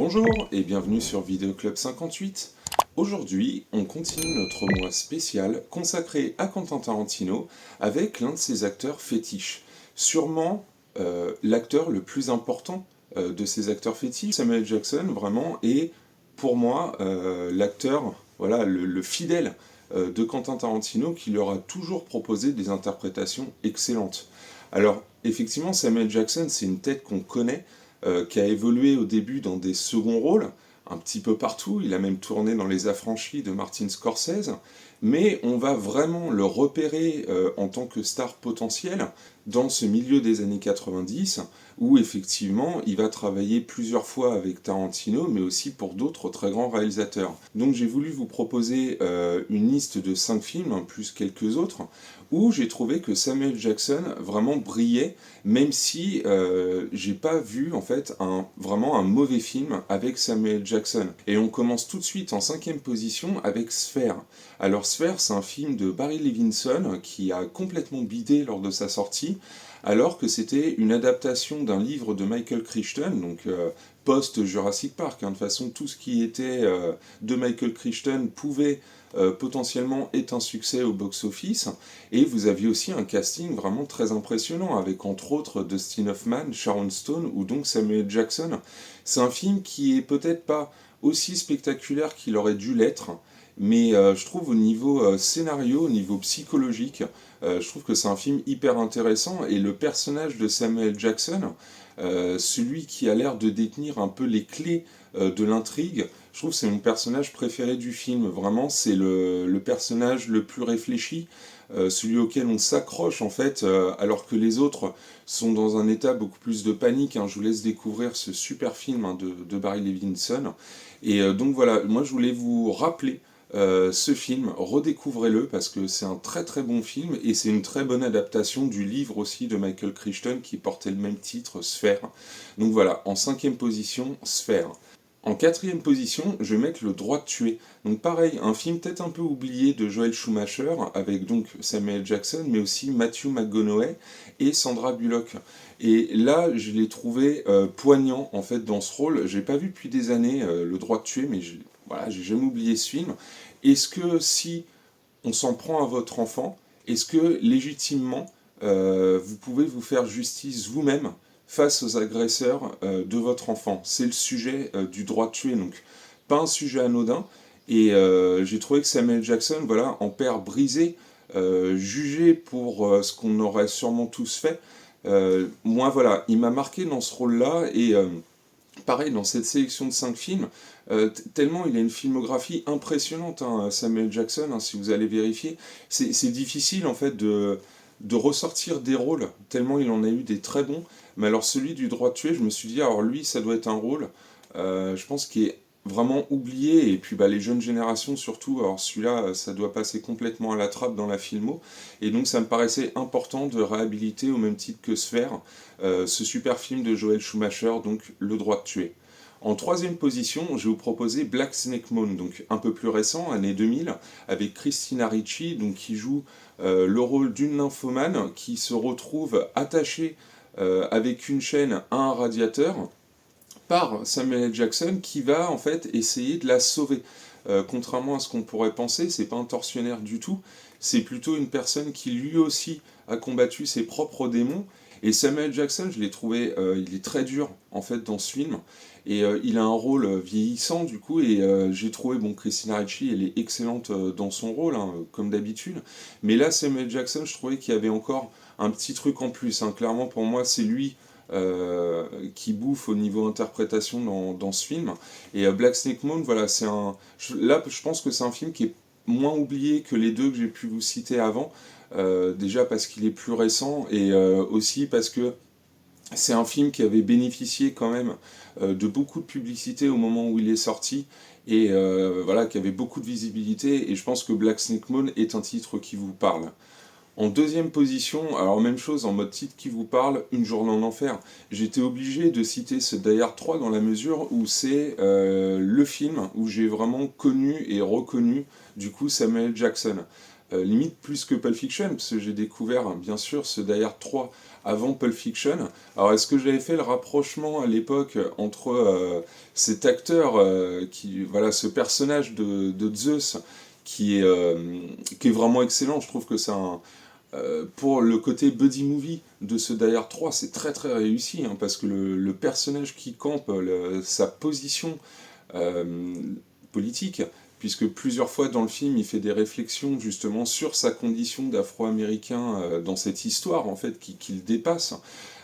Bonjour et bienvenue sur Vidéo Club 58. Aujourd'hui, on continue notre mois spécial consacré à Quentin Tarantino avec l'un de ses acteurs fétiches. Sûrement l'acteur le plus important de ses acteurs fétiches, Samuel Jackson, vraiment, est pour moi l'acteur, voilà, le fidèle de Quentin Tarantino qui leur a toujours proposé des interprétations excellentes. Alors, effectivement, Samuel Jackson, c'est une tête qu'on connaît, qui a évolué au début dans des seconds rôles, un petit peu partout, il a même tourné dans Les Affranchis de Martin Scorsese, mais on va vraiment le repérer en tant que star potentielle dans ce milieu des années 90, où effectivement il va travailler plusieurs fois avec Tarantino, mais aussi pour d'autres très grands réalisateurs. Donc j'ai voulu vous proposer une liste de 5 films, plus quelques autres, où j'ai trouvé que Samuel Jackson vraiment brillait, même si j'ai pas vu en fait vraiment un mauvais film avec Samuel Jackson. Et on commence tout de suite en 5e position avec Sphere. Alors Sphere, c'est un film de Barry Levinson qui a complètement bidé lors de sa sortie, alors que c'était une adaptation d'un livre de Michael Crichton, donc post-Jurassic Park. Hein. De toute façon, tout ce qui était de Michael Crichton pouvait potentiellement être un succès au box-office. Et vous aviez aussi un casting vraiment très impressionnant, avec entre autres Dustin Hoffman, Sharon Stone ou donc Samuel Jackson. C'est un film qui est peut-être pas aussi spectaculaire qu'il aurait dû l'être, mais je trouve au niveau scénario, au niveau psychologique, je trouve que c'est un film hyper intéressant, et le personnage de Samuel Jackson, celui qui a l'air de détenir un peu les clés de l'intrigue, je trouve que c'est mon personnage préféré du film. Vraiment, c'est le personnage le plus réfléchi, celui auquel on s'accroche en fait, alors que les autres sont dans un état beaucoup plus de panique. Hein. Je vous laisse découvrir ce super film de Barry Levinson. Et donc voilà, moi je voulais vous rappeler ce film, redécouvrez-le parce que c'est un très très bon film et c'est une très bonne adaptation du livre aussi de Michael Crichton qui portait le même titre, Sphère. Donc voilà, en 5e position, Sphère. En 4e position, je vais mettre Le Droit de tuer. Donc pareil, un film peut-être un peu oublié de Joel Schumacher, avec donc Samuel Jackson, mais aussi Matthew McConaughey et Sandra Bullock. Et là, je l'ai trouvé poignant en fait dans ce rôle. J'ai pas vu depuis des années Le Droit de tuer, mais voilà, j'ai jamais oublié ce film. Est-ce que si on s'en prend à votre enfant, est-ce que légitimement vous pouvez vous faire justice vous-même face aux agresseurs de votre enfant? C'est le sujet du droit de tuer, donc pas un sujet anodin. Et j'ai trouvé que Samuel Jackson, voilà, en père brisé, jugé pour ce qu'on aurait sûrement tous fait. Moi, voilà, il m'a marqué dans ce rôle-là, et pareil, dans cette sélection de 5 films, tellement il a une filmographie impressionnante, hein, Samuel Jackson, hein, si vous allez vérifier, c'est difficile en fait de ressortir des rôles, tellement il en a eu des très bons. Mais alors celui du droit de tuer, je me suis dit, alors lui, ça doit être un rôle, je pense, qui est vraiment oublié, et puis bah, les jeunes générations surtout, alors celui-là, ça doit passer complètement à la trappe dans la filmo, et donc ça me paraissait important de réhabiliter au même titre que Sphère, ce super film de Joel Schumacher, donc Le Droit de tuer. En 3e position, je vais vous proposer Black Snake Moan, donc un peu plus récent, année 2000, avec Christina Ricci, donc qui joue le rôle d'une nymphomane qui se retrouve attachée avec une chaîne à un radiateur par Samuel L. Jackson, qui va en fait essayer de la sauver. Contrairement à ce qu'on pourrait penser, c'est pas un tortionnaire du tout, c'est plutôt une personne qui lui aussi a combattu ses propres démons. Et Samuel Jackson, je l'ai trouvé, il est très dur en fait dans ce film, et il a un rôle vieillissant du coup, et j'ai trouvé, bon, Christina Ricci, elle est excellente dans son rôle, hein, comme d'habitude, mais là Samuel Jackson, je trouvais qu'il y avait encore un petit truc en plus, hein. Clairement pour moi c'est lui qui bouffe au niveau interprétation dans ce film. Et Black Snake Moan, voilà, là je pense que c'est un film qui est moins oublié que les deux que j'ai pu vous citer avant, déjà parce qu'il est plus récent, et aussi parce que c'est un film qui avait bénéficié quand même de beaucoup de publicité au moment où il est sorti, et voilà, qui avait beaucoup de visibilité, et je pense que Black Snake Moan est un titre qui vous parle. En 2e position, alors même chose en mode titre qui vous parle, Une journée en enfer. J'étais obligé de citer ce Die Hard 3 dans la mesure où c'est le film où j'ai vraiment connu et reconnu du coup Samuel Jackson. limite plus que Pulp Fiction, parce que j'ai découvert bien sûr ce Die Hard 3 avant Pulp Fiction. Alors est-ce que j'avais fait le rapprochement à l'époque entre cet acteur, voilà, ce personnage de Zeus qui est vraiment excellent. Je trouve que c'est pour le côté buddy movie de ce Die Hard 3, c'est très très réussi, hein, parce que le personnage qui campe, sa position euh, politique, puisque plusieurs fois dans le film, il fait des réflexions justement sur sa condition d'Afro-Américain dans cette histoire en fait qui le dépasse.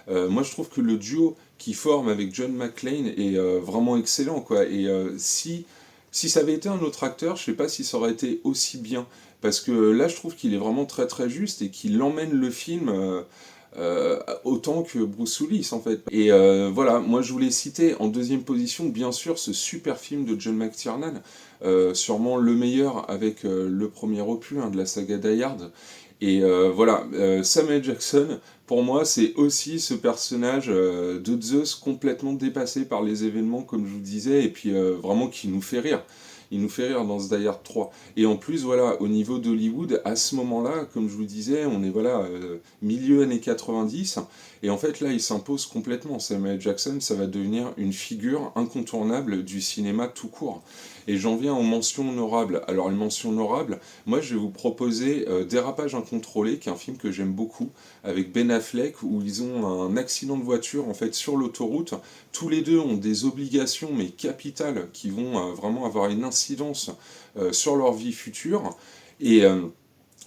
Moi, je trouve que le duo qui forme avec John McClane est vraiment excellent, quoi. Et si ça avait été un autre acteur, je sais pas si ça aurait été aussi bien, parce que là, je trouve qu'il est vraiment très très juste et qu'il emmène le film. Autant que Bruce Willis en fait. Et voilà, moi je voulais citer en deuxième position bien sûr ce super film de John McTiernan, sûrement le meilleur avec le premier opus hein, de la saga Die Hard. Et voilà, Samuel Jackson, pour moi, c'est aussi ce personnage de Zeus complètement dépassé par les événements, comme je vous disais, et puis vraiment qui nous fait rire. Il nous fait rire dans ce Die Hard 3. Et en plus, voilà, au niveau d'Hollywood, à ce moment-là, comme je vous disais, on est voilà, milieu années 90, et en fait là, il s'impose complètement. Samuel Jackson, ça va devenir une figure incontournable du cinéma tout court. Et j'en viens aux mentions honorables. Alors les mentions honorables, moi je vais vous proposer Dérapage incontrôlé, qui est un film que j'aime beaucoup, avec Ben Affleck, où ils ont un accident de voiture en fait sur l'autoroute. Tous les deux ont des obligations mais capitales qui vont vraiment avoir une incidence sur leur vie future. Et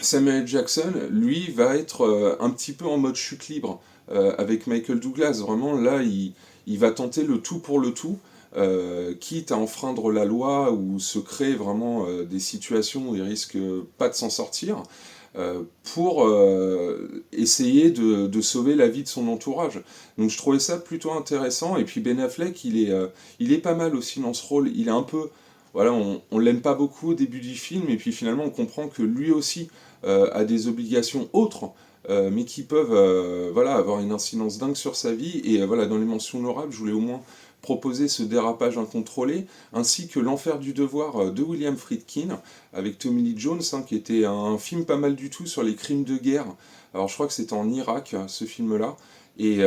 Samuel Jackson, lui, va être un petit peu en mode chute libre avec Michael Douglas. Vraiment, là, il va tenter le tout pour le tout, quitte à enfreindre la loi ou se créer vraiment des situations où il risque pas de s'en sortir, pour essayer de sauver la vie de son entourage. Donc je trouvais ça plutôt intéressant. Et puis Ben Affleck, il est pas mal aussi dans ce rôle. Il est un peu... Voilà, on l'aime pas beaucoup au début du film, et puis finalement on comprend que lui aussi a des obligations autres, mais qui peuvent voilà, avoir une incidence dingue sur sa vie. Et voilà, dans les mentions honorables, je voulais au moins proposer ce Dérapage incontrôlé, ainsi que L'Enfer du Devoir de William Friedkin, avec Tommy Lee Jones, hein, qui était un film pas mal du tout sur les crimes de guerre. Alors je crois que c'était en Irak, ce film-là. Et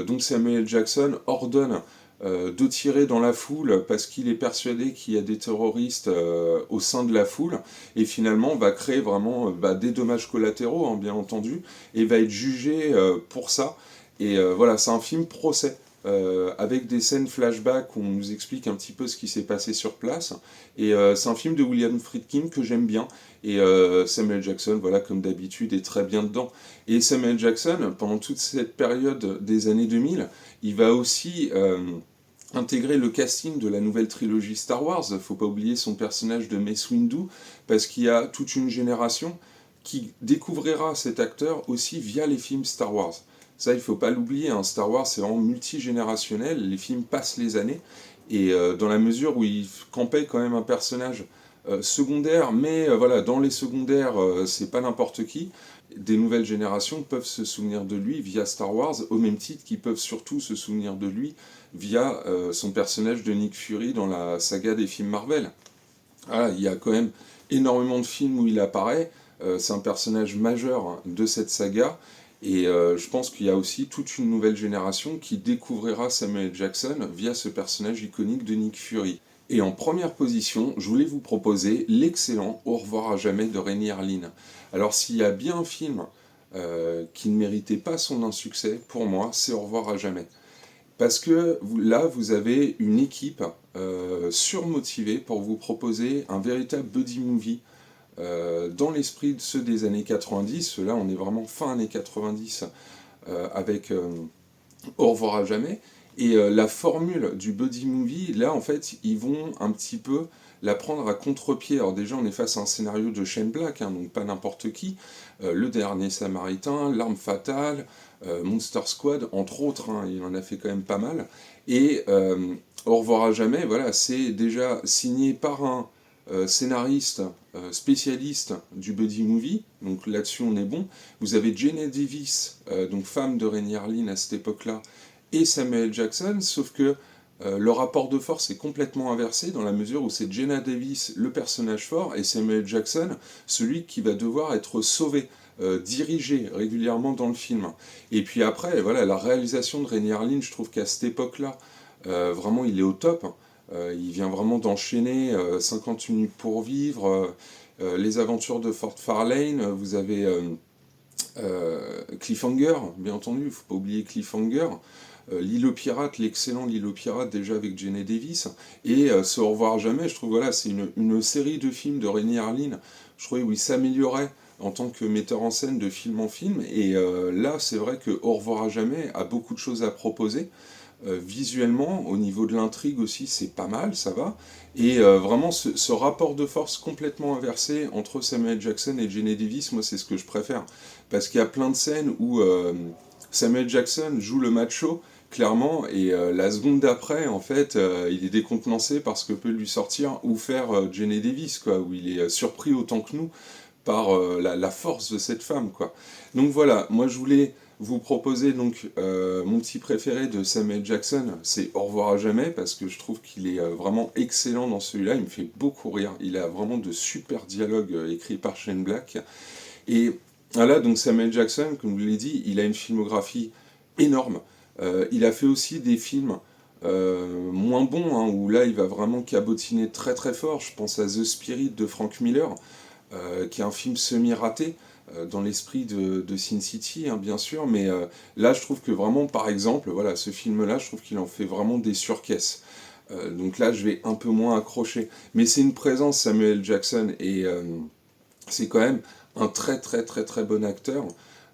donc Samuel Jackson ordonne de tirer dans la foule parce qu'il est persuadé qu'il y a des terroristes au sein de la foule, et finalement va créer vraiment des dommages collatéraux, hein, bien entendu, et va être jugé pour ça. Et voilà, c'est un film procès. Avec des scènes flashback où on nous explique un petit peu ce qui s'est passé sur place. Et c'est un film de William Friedkin que j'aime bien. Et Samuel Jackson, voilà, comme d'habitude, est très bien dedans. Et Samuel Jackson, pendant toute cette période des années 2000, il va aussi intégrer le casting de la nouvelle trilogie Star Wars. Faut pas oublier son personnage de Mace Windu, parce qu'il y a toute une génération qui découvrira cet acteur aussi via les films Star Wars. Ça, il faut pas l'oublier, hein. Star Wars, c'est vraiment multigénérationnel, les films passent les années, et dans la mesure où il campait quand même un personnage secondaire, mais voilà, dans les secondaires, c'est pas n'importe qui, des nouvelles générations peuvent se souvenir de lui via Star Wars, au même titre qu'ils peuvent surtout se souvenir de lui via son personnage de Nick Fury dans la saga des films Marvel. Voilà, il y a quand même énormément de films où il apparaît, c'est un personnage majeur hein, de cette saga, et je pense qu'il y a aussi toute une nouvelle génération qui découvrira Samuel Jackson via ce personnage iconique de Nick Fury. Et en première position, je voulais vous proposer l'excellent Au revoir à jamais de Renny Harlin. Alors s'il y a bien un film qui ne méritait pas son insuccès, pour moi, c'est Au revoir à jamais. Parce que là, vous avez une équipe surmotivée pour vous proposer un véritable buddy movie dans l'esprit de ceux des années 90. Là, on est vraiment fin années 90 avec Au revoir à jamais. Et la formule du buddy movie, là, en fait, ils vont un petit peu la prendre à contre-pied. Alors déjà, on est face à un scénario de Shane Black, hein, donc pas n'importe qui. Le Dernier Samaritain, L'Arme Fatale, Monster Squad, entre autres, hein, il en a fait quand même pas mal. Et Au revoir à jamais, voilà, c'est déjà signé par un scénariste spécialiste du buddy movie, donc là-dessus on est bon. Vous avez Jenna Davis, donc femme de Renny Harlin à cette époque-là, et Samuel Jackson, sauf que Le rapport de force est complètement inversé dans la mesure où c'est Jenna Davis, le personnage fort, et Samuel Jackson, celui qui va devoir être sauvé, dirigé régulièrement dans le film. Et puis après, voilà, la réalisation de Rainier Lynch, je trouve qu'à cette époque-là, vraiment, il est au top. Il vient vraiment d'enchaîner 50 minutes pour vivre, les aventures de Fort Farlane, vous avez Cliffhanger, bien entendu, il ne faut pas oublier Cliffhanger. L'île aux pirates, l'excellent L'île aux pirates déjà avec Jenny Davis, et Ce Au revoir à jamais, je trouve voilà, c'est une série de films de Rainier Harlin, je trouvais où il s'améliorait en tant que metteur en scène de film en film, et là c'est vrai que Au revoir à jamais a beaucoup de choses à proposer. Visuellement, au niveau de l'intrigue aussi, c'est pas mal, ça va. Et vraiment, ce rapport de force complètement inversé entre Samuel Jackson et Jenny Davis, moi, c'est ce que je préfère. Parce qu'il y a plein de scènes où Samuel Jackson joue le macho, clairement, et la seconde d'après, en fait, il est décontenancé par ce que peut lui sortir ou faire Jenny Davis, quoi, où il est surpris autant que nous par la force de cette femme, quoi. Donc voilà, moi je voulais vous proposer donc mon petit préféré de Samuel Jackson, c'est Au revoir à jamais, parce que je trouve qu'il est vraiment excellent dans celui-là, il me fait beaucoup rire, il a vraiment de super dialogues écrits par Shane Black. Et voilà, donc Samuel Jackson, comme je l'ai dit, il a une filmographie énorme. Il a fait aussi des films moins bons, hein, où là il va vraiment cabotiner très très fort. Je pense à The Spirit de Frank Miller, qui est un film semi-raté, dans l'esprit de Sin City, hein, bien sûr, mais là je trouve que vraiment, par exemple, voilà, ce film-là, je trouve qu'il en fait vraiment des surcaisses. Donc là, je vais un peu moins accrocher. Mais c'est une présence, Samuel Jackson, et c'est quand même un très très très très bon acteur.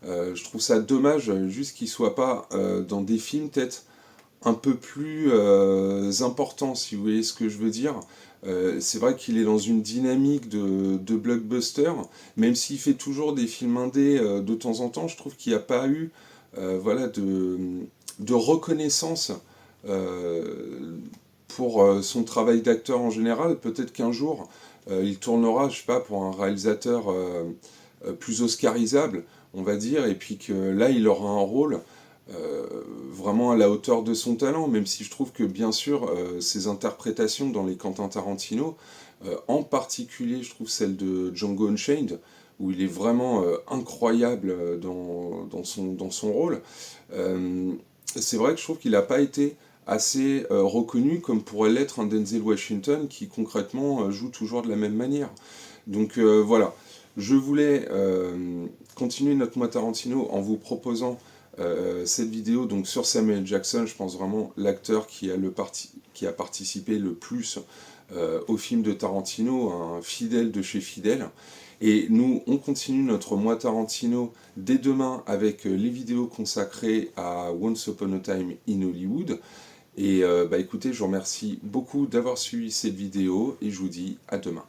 Je trouve ça dommage juste qu'il soit pas dans des films peut-être un peu plus important, si vous voyez ce que je veux dire. C'est vrai qu'il est dans une dynamique de blockbuster, même s'il fait toujours des films indés de temps en temps, je trouve qu'il n'y a pas eu voilà, de reconnaissance euh, pour son travail d'acteur en général. Peut-être qu'un jour, il tournera, je sais pas, pour un réalisateur plus oscarisable, on va dire, et puis que là, il aura un rôle euh, vraiment à la hauteur de son talent, même si je trouve que bien sûr ses interprétations dans les Quentin Tarantino, en particulier je trouve celle de Django Unchained, où il est vraiment incroyable dans son rôle, euh, c'est vrai que je trouve qu'il n'a pas été assez reconnu comme pourrait l'être un Denzel Washington qui concrètement joue toujours de la même manière. Donc voilà, je voulais continuer notre mois Tarantino en vous proposant cette vidéo donc sur Samuel Jackson. Je pense vraiment l'acteur qui a participé le plus au film de Tarantino, un fidèle de chez fidèle. Et nous, on continue notre mois Tarantino dès demain avec les vidéos consacrées à Once Upon a Time in Hollywood. Et bah écoutez, je vous remercie beaucoup d'avoir suivi cette vidéo et je vous dis à demain.